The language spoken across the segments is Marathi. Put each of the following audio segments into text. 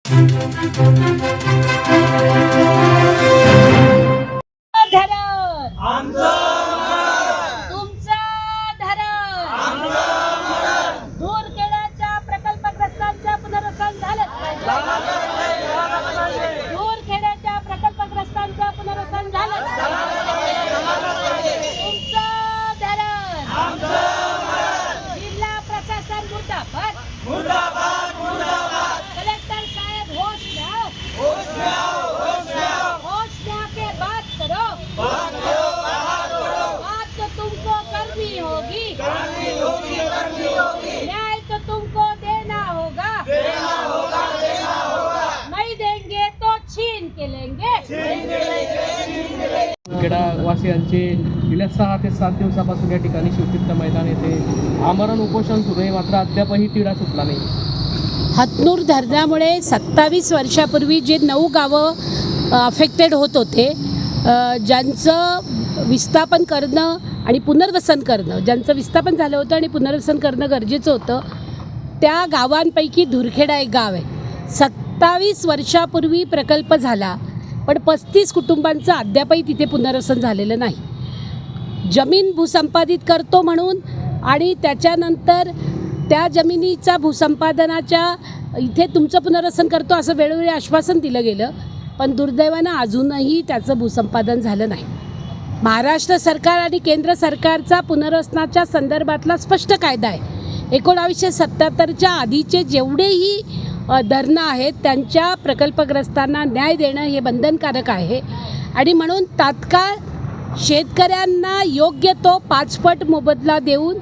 दूरखेड्याच्या प्रकल्पग्रस्तांच्या पुनर्वसन झालंच पाहिजे. दूरखेड्याच्या प्रकल्पग्रस्तांचं पुनर्वसन झालंच पाहिजे. तुमचं धरण. जिल्हा प्रशासन मुर्दाबाद. कलेक्टर साहेब होश में आओ. होश में आके बात करो. बात तो तुमको करनी होगी. न्याय तो तुमको देना होगा. नहीं देंगे तो छीन के लेंगे. खेडावासियांचे गेल्या 6 ते 7 दिवसापासून या ठिकाणी शिवतीर्थ मैदान येथे आमरण उपोषण सुरू आहे, मात्र अद्यापही तिढा सुटला नाही. हतनूर धरणामुळे 27 वर्षापूर्वी जे 9 गावं अफेक्टेड होत होते, ज्यांचं विस्थापन करणं आणि पुनर्वसन करणं, ज्यांचं विस्थापन झालं होतं आणि पुनर्वसन करणं गरजेचं होतं, त्या गावांपैकी धुरखेडा एक गाव आहे. 27 वर्षापूर्वी प्रकल्प झाला, पण 35 कुटुंबांचं अद्यापही तिथे पुनर्वसन झालेलं नाही. जमीन भूसंपादित करतो म्हणून आणि त्याच्यानंतर त्या जमिनीचा भूसंपादनाच्या इथे तुमचं पुनर्वसन करतो असं वेळोवेळी आश्वासन दिलं गेलं, पण दुर्दैवानं अजूनही त्याचं भूसंपादन झालं नाही. महाराष्ट्र सरकार आणि केंद्र सरकारचा पुनर्वसनाच्या संदर्भातला स्पष्ट कायदा आहे. 1977च्या आधीचे जेवढेही धरणं आहेत त्यांच्या प्रकल्पग्रस्तांना न्याय देणं हे बंधनकारक आहे. आणि म्हणून तात्काळ शेतकऱ्यांना योग्य तो 5 पट मोबदला देऊन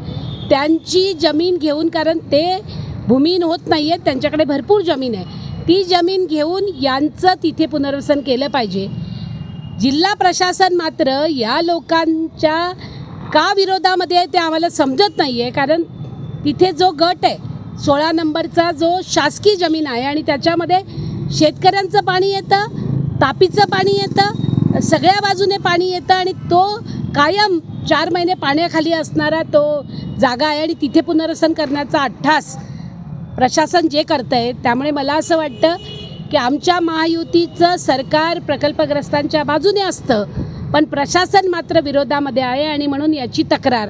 त्यांची जमीन घेऊन, कारण ते भूमिहीन होत नाही आहेत, त्यांच्याकडे भरपूर जमीन आहे, ती जमीन घेऊन यांचं तिथे पुनर्वसन केलं पाहिजे. जिल्हा प्रशासन मात्र या लोकांच्या का विरोधामध्ये आहे ते आम्हाला समजत नाही आहे. कारण तिथे जो गट आहे 16 नंबरचा, जो शासकीय जमीन आहे आणि त्याच्यामध्ये शेतकऱ्यांचं पाणी येतं, तापीचं पाणी येतं, सगळ्या बाजूने पाणी येतं आणि तो कायम 4 महिने पाण्याखाली असणारा तो जागा आहे आणि तिथे पुनर्वसन करण्याचा अट्टास प्रशासन जे करतं आहे. त्यामुळे मला असं वाटतं की आमच्या महायुतीचं सरकार प्रकल्पग्रस्तांच्या बाजूने असतं, पण प्रशासन मात्र विरोधामध्ये आहे. आणि म्हणून याची तक्रार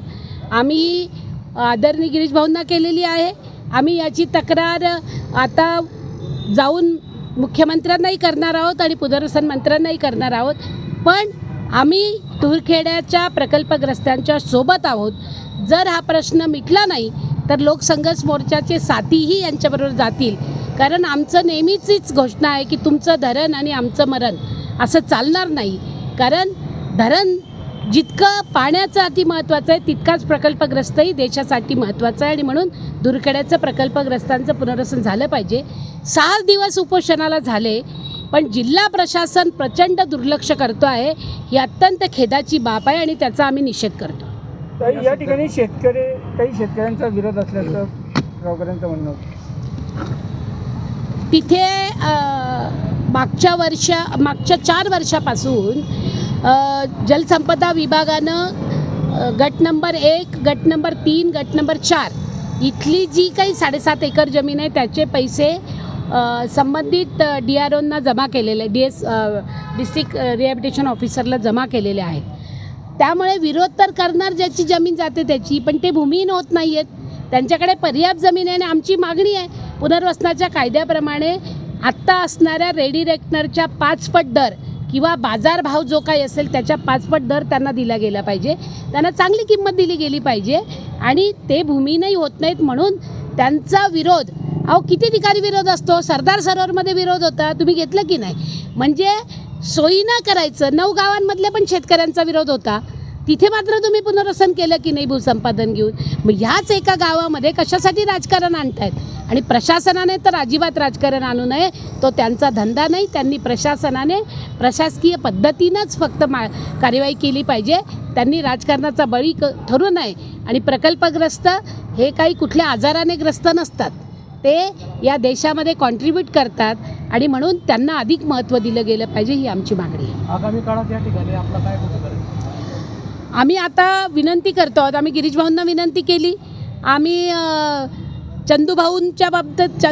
आम्ही आदरणीय गिरीश भाऊंना केलेली आहे. आम्ही याची तक्रार आता जाऊन मुख्यमंत्र्यांनाही करणार आहोत आणि पुनर्वसन मंत्र्यांनाही करणार आहोत. पण आम्ही धुरखेड्याच्या प्रकल्पग्रस्तांच्या सोबत आहोत. जर हा प्रश्न मिटला नाही तर लोकसंघर्ष मोर्चाचे साथीही यांच्याबरोबर जातील. कारण आमचं नेहमीचीच घोषणा आहे की तुमचं धरण आणि आमचं मरण असं चालणार नाही. कारण धरण जितकं पाण्याचं अति महत्त्वाचं आहे तितकाच प्रकल्पग्रस्तही देशासाठी महत्त्वाचं आहे. आणि म्हणून धुरखेड्याचं प्रकल्पग्रस्तांचं पुनर्वसन झालं पाहिजे. 6 दिवस उपोषणाला झाले, पण जिल्हा प्रशासन प्रचंड दुर्लक्ष करतो आहे. ही अत्यंत खेदाची बाब आहे आणि त्याचा आम्ही निषेध करतो. या ठिकाणी काही शेतकऱ्यांचा विरोध असल्याचं गावकऱ्यांचं म्हणणं होतं. तिथे मागच्या 4 वर्षापासून जलसंपदा विभागानं गट नंबर 1, गट नंबर 3, गट नंबर 4 इथली जी काही 7.5 एकर जमीन आहे त्याचे पैसे संबंधित DROंना जमा केलेले, डिस्ट्रिक्ट रिहॅबिलिटेशन ऑफिसरला जमा केलेले आहेत. त्यामुळे विरोध तर करणार ज्याची जमीन जाते त्याची, पण ते भूमिहीन होत नाही आहेत, त्यांच्याकडे पर्याप्त जमीन आहे. आणि आमची मागणी आहे पुनर्वसनाच्या कायद्याप्रमाणे आत्ता असणाऱ्या रेडी रेकनरच्या 5 पट दर किंवा बाजारभाव जो काही असेल त्याच्या 5 पट दर त्यांना दिला गेला पाहिजे. त्यांना चांगली किंमत दिली गेली पाहिजे. आणि ते भूमिहीनही होत नाहीत म्हणून त्यांचा विरोध, किती ठिकाणी विरोध असतो. सरदार सरोवरमध्ये विरोध होता, तुम्ही घेतलं की नाही. म्हणजे सोयीनं करायचं. 9 गावांमधल्या पण शेतकऱ्यांचा विरोध होता, तिथे मात्र तुम्ही पुनर्वसन केलं की नाही भूसंपादन घेऊन. मग ह्याच एका गावामध्ये कशासाठी राजकारण आणतायत. आणि प्रशासनाने तर अजिबात राजकारण आणू नये, तो त्यांचा धंदा नाही. त्यांनी प्रशासनाने प्रशासकीय पद्धतीनंच फक्त कार्यवाही केली पाहिजे. त्यांनी राजकारणाचा बळी ठरू नये. आणि प्रकल्पग्रस्त हे काही कुठल्या आजाराने ग्रस्त नसतात, ते या देशामध्ये कॉन्ट्रीब्यूट करतात आणि म्हणून त्यांना अधिक महत्त्व दिलं गेलं पाहिजे, ही आमची मागणी आहे. आगामी काळात या ठिकाणी आपलं काय होतं करायचं? आम्ही आता विनंती करतो आहोत. आम्ही गिरीश भाऊंना विनंती केली. आम्ही चंदूभाऊंच्या बाबतीत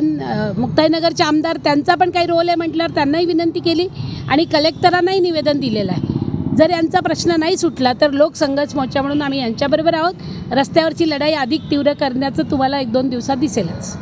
मुक्ताईनगरचे आमदार त्यांचा पण काही रोल आहे म्हटल्यावर त्यांनाही विनंती केली आणि कलेक्टरांनाही निवेदन दिलेलं आहे. जर यांचा प्रश्न नाही सुटला तर लोकसंघर्ष मोर्चा म्हणून आम्ही यांच्याबरोबर आहोत. रस्त्यावरची लढाई अधिक तीव्र करण्याचं तुम्हाला 1-2 दिवसात दिसेलच.